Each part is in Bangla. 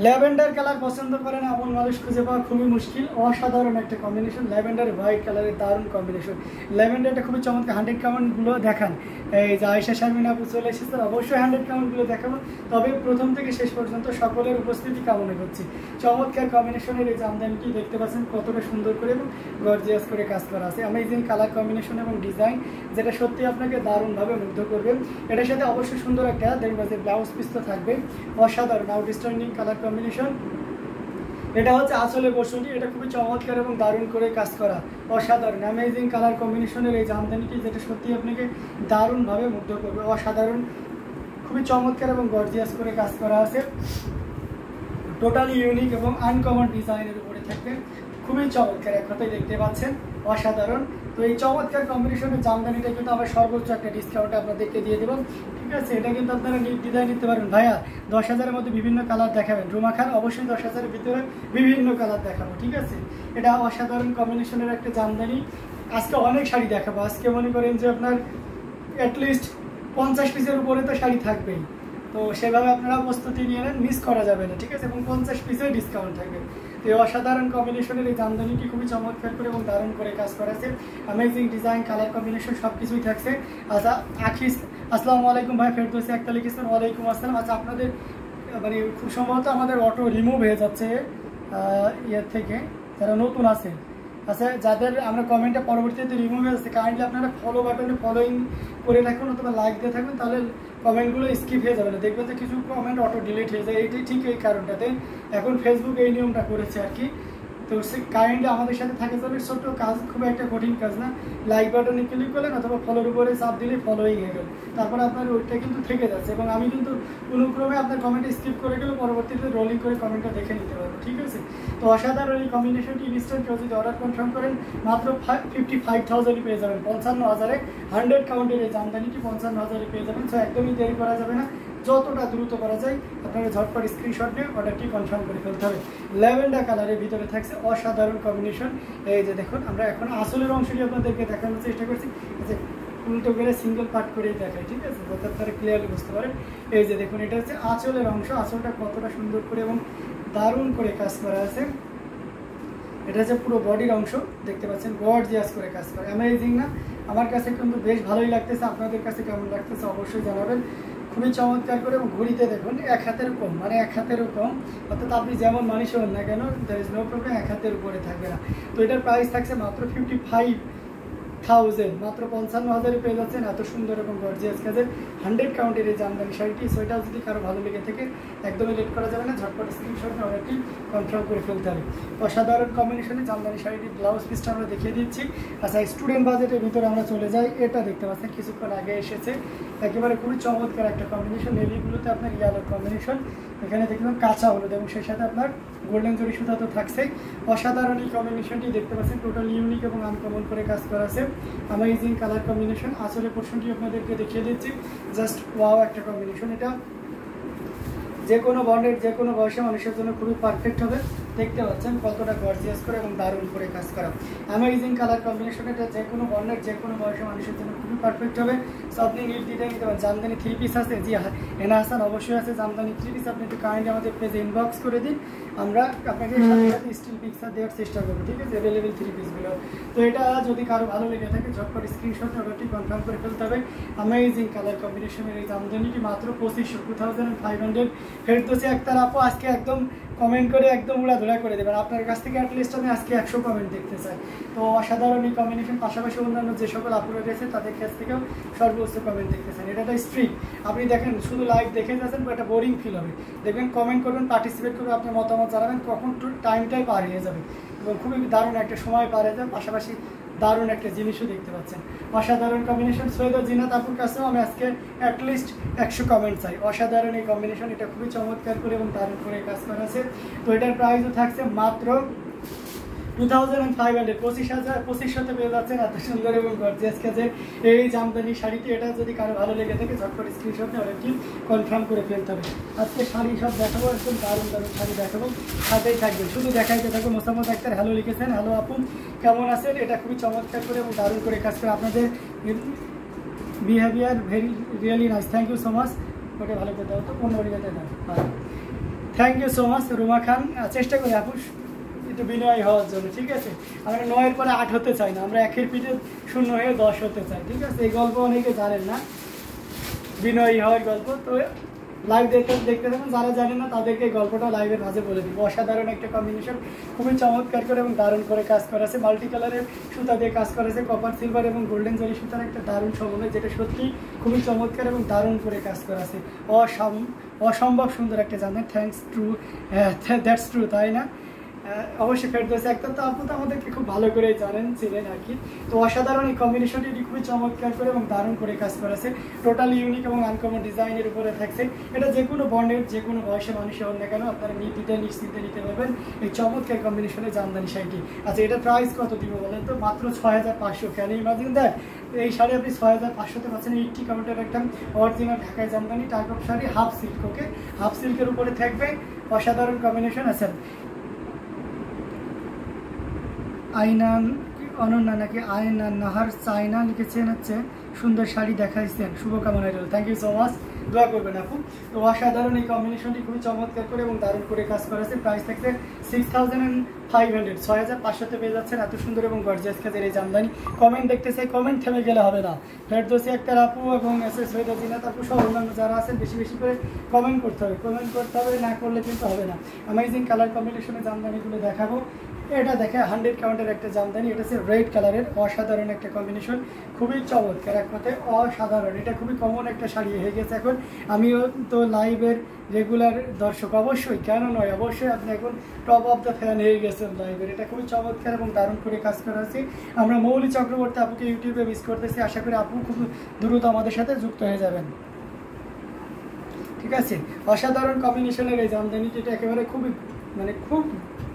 ল্যাভেন্ডার কালার পছন্দ করেন এমন মানুষ খুঁজে পাওয়া খুবই মুশকিল। অসাধারণ একটা কম্বিনেশন, ল্যাভেন্ডার হোয়াইট কালারের দারুণ কম্বিনেশন। ল্যাভেন্ডারটা খুবই চমৎকার। 100 কাউন্টগুলো দেখান। এই যে আয়েশা শারমিন আপু চলে এসেছেন, অবশ্যই 100 কাউন্টগুলো দেখাবো। তবে প্রথম থেকে শেষ পর্যন্ত সকলের উপস্থিতি কামনা করছি। চমৎকার কম্বিনেশনের এই জামদানিটি দেখতে পাচ্ছেন কতটা সুন্দর করে এবং গর্জিয়াস করে কাজ করা আছে। অ্যামেজিং কালার কম্বিনেশন এবং ডিজাইন, যেটা সত্যি আপনাকে দারুণভাবে মুগ্ধ করবে। এটার সাথে অবশ্যই সুন্দর একটা দেখবেন যে ব্লাউজ পিস তো থাকবে, অসাধারণ আউটস্ট্যান্ডিং কালার কম্বিনেশন। এটা হচ্ছে আসলে বসুনি, এটা খুবই চমৎকার এবং দারুণ করে কাজ করা, অসাধারণ অ্যামেজিং কালার কম্বিনেশনের এই জামদানিটি, যেটা সত্যি আপনাকে দারুণভাবে মুগ্ধ করবে। অসাধারণ, খুবই চমৎকার এবং গর্জিয়াস করে কাজ করা আছে। টোটালি ইউনিক এবং আনকমন ডিজাইনের উপরে থাকবে, খুবই চমৎকার। এক কথায় দেখতে পাচ্ছেন অসাধারণ। তো এই চমৎকার কম্বিনেশনের জামদানিটা কিন্তু আমরা সর্বোচ্চ একটা ডিসকাউন্টে আপনাদেরকে দিয়ে দেবো, ঠিক আছে? এটা কিন্তু আপনারা ডিজাইন নিতে পারবেন। ভাইয়া 10,000-এর মধ্যে বিভিন্ন কালার দেখাবেন। রুমা খান অবশ্যই 10,000-এর ভিতরে বিভিন্ন কালার দেখাবো, ঠিক আছে? এটা অসাধারণ কম্বিনেশনের একটা জামদানি। আজকে অনেক শাড়ি দেখাবো। আজকে মনে করেন যে আপনার অ্যাটলিস্ট 50 পিসের উপরে তো শাড়ি থাকবেই। তো সেভাবে আপনারা প্রস্তুতি নিয়ে নেন, মিস করা যাবে না, ঠিক আছে? এবং 50 পিসের ডিসকাউন্ট থাকবে। তো এই অসাধারণ কম্বিনেশনের এই জামদানিটি খুবই চমৎকার করে এবং দারুণ করে কাজ করা আছে। অ্যামেজিং ডিজাইন, কালার কম্বিনেশন সব কিছুই থাকছে। আচ্ছা আখিস, আসসালামু আলাইকুম ভাই। ফেরদৌসি আক্তার লিখেছেন, ওয়ালাইকুম আসসালাম। আচ্ছা আপনাদের মানে খুব সম্ভবত আমাদের অটো রিমুভ হয়ে যাচ্ছে ইয়ের থেকে, যারা নতুন আছে। আচ্ছা যাদের আমরা কমেন্টে পরবর্তীতে রিমুভ হয়ে যাচ্ছে, কাইন্ডলি আপনারা ফলো বাটনে ফলোইং করে রাখুন অথবা লাইক দিয়ে থাকবেন, তাহলে কমেন্টগুলো স্কিপ হয়ে যাবে না। দেখবেন যে কিছু কমেন্ট অটো ডিলিট হয়ে যায়, এইটি ঠিক এই কারণটাতে। এখন ফেসবুক এই নিয়মটা করেছে আর কি। তো সে কাইন্ডলি আমাদের সাথে থাকে যাবে, ছোট্ট কাজ, খুব একটা কঠিন কাজ না। লাইক বাটনে ক্লিক করলেন অথবা ফলোর উপরে চাপ দিলে ফলোইং হয়ে গেল, তারপরে আপনার ওইটা কিন্তু থেকে যাচ্ছে। এবং আমি কিন্তু কোনো ক্রমে আপনার কমেন্টে স্কিপ করে গেলে পরবর্তীতে রোলিং করে কমেন্টটা দেখে নিতে পারবো, ঠিক আছে? তো অসাধারণ এই কম্বিনেশনটি ইনস্ট্যান্ট কেউ যদি অর্ডার কনফার্ম করেন মাত্র 55,000-ই পেয়ে যাবেন। 55,000-এ 100 কাউন্টের এই জামদানিটি 55,000-এ পেয়ে যাবেন। সো একদমই দেরি করা যাবে না, যতটা দ্রুত করা যায় আপনারা ঝটপট স্ক্রিনশট নিয়ে অর্ডারটি কনফার্ম করে ফেলতে হবে। ল্যাভেন্ডার কালারের ভিতরে থাকছে অসাধারণ কম্বিনেশন। এই যে দেখুন, আমরা এখন আসলের অংশটি আপনাদেরকে দেখানোর চেষ্টা করছি। আচ্ছা উল্টো করে সিঙ্গেল পার্ট করেই দেখাই, ঠিক আছে, যাতে আপনারা ক্লিয়ারলি বুঝতে পারেন। এই যে দেখুন, এটা হচ্ছে আঁচলের অংশ। আঁচলটা কতটা সুন্দর করে এবং দারুণ করে কাজ করা আছে। এটা হচ্ছে পুরো বডির অংশ, দেখতে পাচ্ছেন গর্জিয়াস করে কাজ করা। অ্যামেজিং না? আমার কাছে কিন্তু বেশ ভালোই লাগতেছে। আপনাদের কাছে কেমন লাগতেছে অবশ্যই জানাবেন। খুবই চমৎকার করে। এবং ঘুরিতে দেখুন 1 হাতের কম, মানে 1 হাতের কম, অর্থাৎ আপনি যেমন মানুষ হন না কেন, দ্যার ইজ নো প্রবলেম, 1 হাতের উপরে থাকবে না। তো এটার প্রাইস থাকছে মাত্র 55,000, মাত্র 55,000-এ পেয়ে যাচ্ছেন এত সুন্দর এবং গর্জিয়াস কাজের 100 কাউন্টের এই জামদানি শাড়িটি। সেটাও যদি কারো ভালো লেগে থাকে একদমই লেট করা যাবে না, ঝটপট স্ক্রিনশট নিয়ে অর্ডারটি কনফার্ম করে ফেলতে হবে। অসাধারণ কম্বিনেশনে জামদানি শাড়িটির ব্লাউজ পিসটা আমরা দেখিয়ে দিচ্ছি। আচ্ছা স্টুডেন্ট বাজেটের ভিতরে আমরা চলে যাই। এটা দেখতে পাচ্ছেন কিছুক্ষণ আগে এসেছে, একেবারে খুবই চমৎকার একটা কম্বিনেশন। নেভিগুলোতে আপনার ইয়ালোর কম্বিনেশন, এখানে দেখলাম কাঁচা হলুদ এবং সেই সাথে আপনার গোল্ডেন জরি সুতা তো থাকছেই। অসাধারণ এই কম্বিনেশনটি দেখতে পাচ্ছেন, টোটাল ইউনিক এবং আনকমন করে কাজ করা আছে। Amazing colour combination. আসলে পোর্শনটি আপনাদেরকে দেখিয়ে দিচ্ছি, জাস্ট ওয়াও একটা কম্বিনেশন। এটা যে কোনো বর্ণের যে কোনো বয়সের মানুষের জন্য খুবই পারফেক্ট হবে। দেখতে পাচ্ছেন কতটা গর্জিয়াস করে এবং দারুণ করে কাজ করা। Amazing colour combination. এটা যে কোনো বর্ণের যে কোনো বয়সের মানুষের জন্য খুবই পারফেক্ট হবে। সো আপনি নির্দ্বিধায় নিতে পারেন। জামদানি 3 পিস আছে? জি হ্যাঁ, এনা হাসান অবশ্যই আছে জামদানি 3 পিস। আপনি একটু কাইন্ডলি আমাদের পেজে ইনবক্স করে দিন, আমরা আপনাকে সাথে সাথে স্টিল পিকচার দেওয়ার চেষ্টা করবো, ঠিক আছে, অ্যাভেলেবেল 3 পিসগুলো। তো এটা যদি কারো ভালো লেগে থাকে ঝটপট স্ক্রিনশট অর্ডারটি কনফার্ম করে ফেলতে হবে। অ্যামেজিং কালার কম্বিনেশনের এই জামদানিটি মাত্র 25,500। ফেরদৌসি আক্তার আপু আজকে একদম কমেন্ট করে একদম উড়াধুরা করে দেবেন। আপনার কাছ থেকে অ্যাটলিস্ট আমি আজকে 100 কমেন্ট দেখতে চাই। তো অসাধারণ এই কম্বিনেশন। পাশাপাশি অন্যান্য যে সকল আপুরা রয়েছে তাদের কাছ থেকেও সর্বোচ্চ কমেন্ট দেখতে চান। এটা তো স্ট্রিক, আপনি দেখেন শুধু লাইভ দেখে যাচ্ছেন, এটা বোরিং ফিল হবে। দেখবেন কমেন্ট করবেন, পার্টিসিপেট করবেন, আপনার মতামত জানাবেন, কখন টাইমটাই পার হয়ে যাবে এবং খুবই দারুণ একটা সময় পার হয়ে যাবে। পাশাপাশি দারুণ একটা জিনিসও দেখতে পাচ্ছেন। অসাধারণ কম্বিনেশন। সৈয়দ জিনাত আপুর কাছেও আমি আজকে অ্যাটলিস্ট 100 কমেন্ট চাই। অসাধারণ এই কম্বিনেশন। এটা খুবই চমৎকার করে এবং দারুণ করে কাজ করা আছে। তো এটার প্রাইসও থাকছে মাত্র 2500। 2500 পেয়ে যাচ্ছেন এত সুন্দর এবং গর্জিয়াস কাজের এই জামদানি শাড়িটি। এটা যদি কারো ভালো লেগে থাকে ঝটপট স্ক্রিনশট নিয়ে অর্ডারটি কনফার্ম করে ফেলতে হবে। আজকে শাড়ি সব দেখাবো, একদম দারুণ দারুণ শাড়ি দেখাবো, সাথেই থাকবে, শুধু দেখাইতে থাকবো। মোসাম্মদ আক্তার হ্যালো লিখেছেন, হ্যালো আপু কেমন আছেন? এটা খুবই চমৎকার করে এবং দারুণ করে কাজ করে। আপনাদের behaviour very really nice, thank you so much. ওটা ভালো করতে হতো, অন্য জায়গায় দাও। Thank you so much Ruma Khan. চেষ্টা করি আপু একটু বিনয় হওয়ার জন্য, ঠিক আছে? আমরা 9-এর পরে 8 হতে চাই না, আমরা 1-এর পিঠে 0 হয়ে 10 হতে চাই, ঠিক আছে? এই গল্প অনেকে জানেন না, বিনয়ী হওয়ার গল্প। তো লাইভ দেখতে থাকুন, যারা জানেন না তাদেরকে এই গল্পটা লাইভের মাঝে বলে দিব। অসাধারণ একটা কম্বিনেশন, খুবই চমৎকার করে এবং দারুণ করে কাজ করা আছে। মাল্টি কালারের সুতা দিয়ে কাজ করা আছে, কপার সিলভার এবং গোল্ডেন জরি সুতার একটা দারুণ সমন্বয়, যেটা সত্যি খুবই চমৎকার এবং দারুণ করে কাজ করা আছে। অসম্ভব সুন্দর একটা জানেন। থ্যাংকস টু দ্যাটস ট্রু, তাই না? অবশ্যই ফেরদৌসী আক্তার তো আপু তো আমাদেরকে খুব ভালো করে ছিলেন আর কি। তো অসাধারণ এই কম্বিনেশনটি খুবই চমৎকার করে এবং দারুণ করে কাজ করেছে। টোটালি ইউনিক এবং আনকমন ডিজাইনের উপরে থাকছে। এটা যে কোনো বন্ডের যে কোনো বয়সে মানুষের হন না কেন আপনারা নিশ্চিন্তে নিতে পারবেন এই চমৎকার কম্বিনেশনের জামদানি শাড়িটি। আচ্ছা, এটা প্রাইস কত দিব বলেন তো? মাত্র 6500। Can you imagine that? এই শাড়ি আপনি 6500-তে পাচ্ছেন। 80 কাউন্টের একটা অরিজিনাল ঢাকায় Jamdani type of sari, half silk. Okay, half সিল্কের উপরে থাকবে অসাধারণ কম্বিনেশন আছে। আইনান অনন্যা নাকি আয়নান নাহার চায়না লিখেছেন, হচ্ছে সুন্দর শাড়ি দেখাইছেন, শুভকামনা রইল। থ্যাংক ইউ সো মাচ, দোয়া করবেন আপু। তো অসাধারণ এই কম্বিনেশনটি খুবই চমৎকার করে এবং দারুণ করে কাজ করা আছে। প্রাইস থাকছে 6500, 6500-তে পেয়ে যাচ্ছেন এত সুন্দর এবং গর্জিয়াস কাজের এই জামদানি। কমেন্ট দেখতে চাই, কমেন্ট থেমে গেলে হবে না। ফেরদৌসী আক্তার আপু এবং এসএস সৈয়দা জিনাত আপু সহ অন্যান্য যারা আছেন বেশি বেশি করে কমেন্ট করতে হবে, কমেন্ট করতে হবে, না করলে কিন্তু হবে না। অ্যামেজিং কালার কম্বিনেশনের জামদানিগুলো দেখাবো। এটা দেখে 100 কাউন্টের একটা জামদানি, এটা হচ্ছে রেড কালারের, অসাধারণ একটা কম্বিনেশন, খুবই চমৎকার, এক কথায় অসাধারণ। এটা খুবই কমন একটা শাড়ি হয়ে গেছে এখন। আমিও তো লাইভের রেগুলার দর্শক, অবশ্যই, কেন নয়, অবশ্যই আপনি এখন টপ অফ দ্য ফ্যান হয়ে গেছেন লাইভের। এটা খুবই চমৎকার এবং দারুণ করে কাজ করা আছে। আমরা মৌলি চক্রবর্তী আপুকে ইউটিউবে মিস করতেছি, আশা করি আপু খুব দ্রুত আমাদের সাথে যুক্ত হয়ে যাবেন, ঠিক আছে? অসাধারণ কম্বিনেশনের এই জামদানিটি, এটা একেবারে খুবই খুব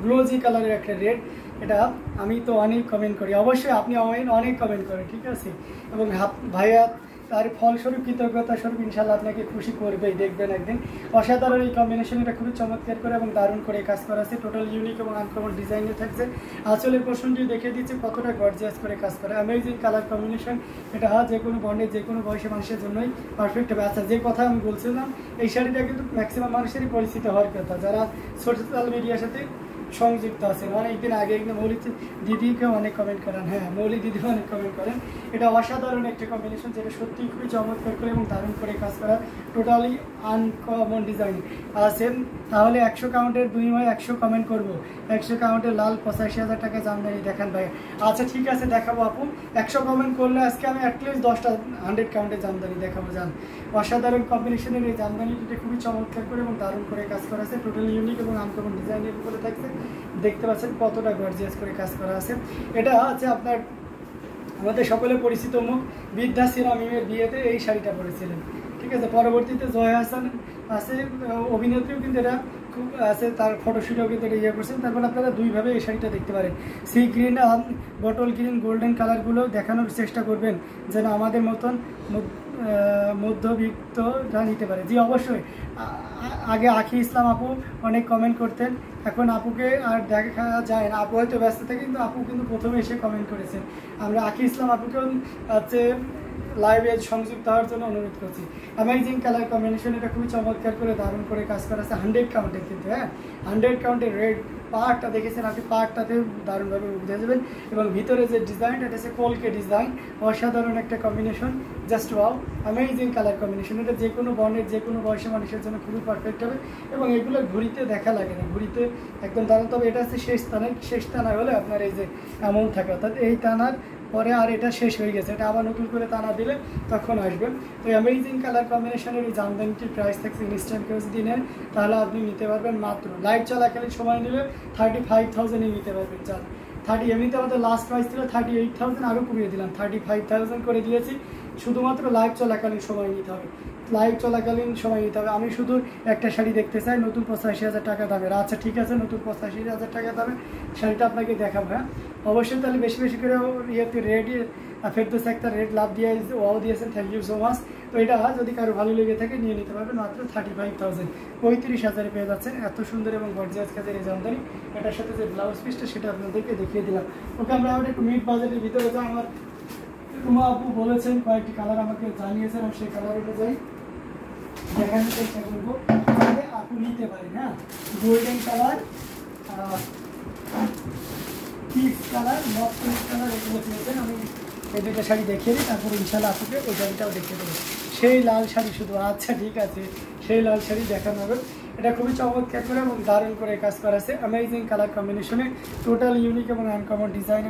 গ্লোজি কালারের একটা রেড। এটা আমি তো অনেক কমেন্ট করি, অবশ্যই আপনি অনেক কমেন্ট করেন, ঠিক আছে? এবং ভাইয়া তার ফলস্বরূপ কৃতজ্ঞতা স্বরূপ ইনশাল্লাহ আপনাকে খুশি করবেই, দেখবেন একদিন। অসাধারণ এই কম্বিনেশন, এটা খুবই চমৎকার করে এবং দারুণ করে কাজ করা আছে। টোটাল ইউনিক এবং আনকমন ডিজাইনে থাকছে। আঁচলের পোর্শনটি দেখে দিচ্ছে কতটা গর্জিয়াস করে কাজ করে। অ্যামেজিং কালার কম্বিনেশন, এটা যে কোনো বর্ণের যে কোনো বয়সী মানুষের জন্যই পারফেক্ট হবে। আচ্ছা, যে কথা আমি বলছিলাম, এই শাড়িটা কিন্তু ম্যাক্সিমাম মানুষেরই পরিচিত হওয়ার কথা, যারা সোশ্যাল মিডিয়ার সাথে সংযুক্ত আছেন। অনেকদিন আগে একদম মৌলি দিদিকেও অনেক কমেন্ট করেন, হ্যাঁ মৌলি দিদিও অনেক কমেন্ট করেন। এটা অসাধারণ একটা কম্বিনেশন, যেটা সত্যিই খুবই চমৎকার করে এবং দারুণ করে কাজ করা, টোটালি আনকমন ডিজাইন আছে। তাহলে 100 কাউন্টের 2 হয় 100 কমেন্ট করবো। 100 কাউন্টের লাল 85,000 টাকা জামদানি দেখান ভাই। আচ্ছা ঠিক আছে, দেখাবো আপু। 100 কমেন্ট করলে আজকে আমি অ্যাটলিস্ট 10টা 100 কাউন্টের জামদানি দেখাবো। যান, অসাধারণ কম্বিনেশনের এই জামদানিটিতে খুবই চমৎকার করে এবং দারুণ করে কাজ করা আছে। টোটালি ইউনিক এবং আনকমন ডিজাইনের উপরে থাকছে। দেখতে পাচ্ছেন কতটা গর্জিয়াস করে কাজ করা আছে। এটা হচ্ছে আপনার আমাদের সকলে পরিচিত মুখ বিদ্যা সিরামিমের বিয়েতে এই শাড়িটা পরেছিলেন, ঠিক আছে? পরবর্তীতে জয় হাসান আছে, অভিনেত্রীও কিন্তু এটা খুব আছে, তার ফটোশ্যুটেও কিন্তু এটা ইয়ে করছেন। তারপর আপনারা দুইভাবে এই শাড়িটা দেখতে পারেন। Sea green, bottle green, golden কালারগুলো দেখানোর চেষ্টা করবেন যেন আমাদের মতন মধ্যবিত্তরা নিতে পারে। জি অবশ্যই। আগে আখি ইসলাম আপু অনেক কমেন্ট করতেন, এখন আপুকে আর দেখা যায় না। আপু হয়তো ব্যস্ত থাকে, কিন্তু আপু কিন্তু প্রথমে এসে কমেন্ট করেছেন। আমরা আখি ইসলাম আপুকেও হচ্ছে লাইভে সংযুক্ত হওয়ার জন্য অনুরোধ করছি। অ্যামেজিং কালার কম্বিনেশন, এটা খুবই চমৎকার করে দারুণ করে কাজ করা আছে। 100 কাউন্টের কিন্তু, হ্যাঁ 100 কাউন্টের রেড পার্টটা দেখেছেন আপনি, পার্টটাতে দারুণভাবে উঠে যাবেন। এবং ভিতরে যে ডিজাইনটা, এটা হচ্ছে কলকে ডিজাইন, অসাধারণ একটা combination, just wow. Amazing colour combination, এটা যে কোনো বর্ণের যে কোনো বয়সী মানুষের জন্য খুবই পারফেক্ট হবে। এবং এগুলো ঘুরিতে দেখা লাগে না, ঘুরিতে একদম দারুণ। তবে এটা হচ্ছে শেষ টানায় হলে আপনার এই যে এমন থাকে, অর্থাৎ এই টানার পরে আর এটা শেষ হয়ে গেছে, এটা আবার নতুন করে টানা দিলে তখন আসবে। তো অ্যামেজিং কালার কম্বিনেশনের এই জামদানিটির প্রাইস থাকছে ইনস্ট্যান্ট কেউ যদি নেন তাহলে আপনি নিতে পারবেন মাত্র লাইভ চলাকালীন সময় নিলে 35,000-ই নিতে পারবেন। চাল 30, এমনিতে আমাদের লাস্ট প্রাইস ছিল 38,000, আরও কমিয়ে দিলাম 35,000 করে দিয়েছি। শুধুমাত্র লাইভ চলাকালীন সময় নিতে হবে, লাইভ চলাকালীন সময় নিতে হবে। আমি শুধু একটা শাড়ি দেখতে চাই নতুন 85,000 টাকা দামের। আচ্ছা ঠিক আছে, নতুন 85,000 টাকা দামের শাড়িটা আপনাকে দেখাবো। হ্যাঁ অবশ্যই, তাহলে বেশি বেশি করে ইয়েতে রেড ফেরদৌসী একটা রেড লাভ দিয়ে ওয়াও দিয়েছেন, থ্যাংক ইউ সো মাচ। তো এটা যদি কারো ভালো লেগে থাকে নিয়ে নিতে পারবেন মাত্র 35,000, 35,000 পেয়ে যাচ্ছেন এত সুন্দর এবং গর্জিয়াস কাজের এই জামদানি। এটার সাথে যে ব্লাউজ পিসটা সেটা আপনাদেরকে দেখিয়ে দিলাম। ওকে, আমরা আবার একটু মিড বাজেটের ভিতরে যাই। আমার রুমা আপু বলেছেন কয়েকটি কালার আমাকে জানিয়েছেন, এবং সেই কালার অনুযায়ী দেখানোর চেষ্টা করবো। আপু নিতে পারেন। হ্যাঁ, golden colour, peach colour, মফ colour, এগুলো পেয়েছেন। আমি এই দুটো শাড়ি দেখিয়ে দিই, তারপরে ইনশাল্লাহ আপুকে ওই শাড়িটাও দেখিয়ে দেবো। সেই লাল শাড়ি শুধু, আচ্ছা ঠিক আছে, সেই লাল শাড়ি দেখানো হবে। এটা খুবই চমৎকার করে এবং দারুণ করে কাজ করা আছে, অ্যামেজিং কালার কম্বিনেশনে, টোটাল ইউনিক এবং আনকমন ডিজাইন।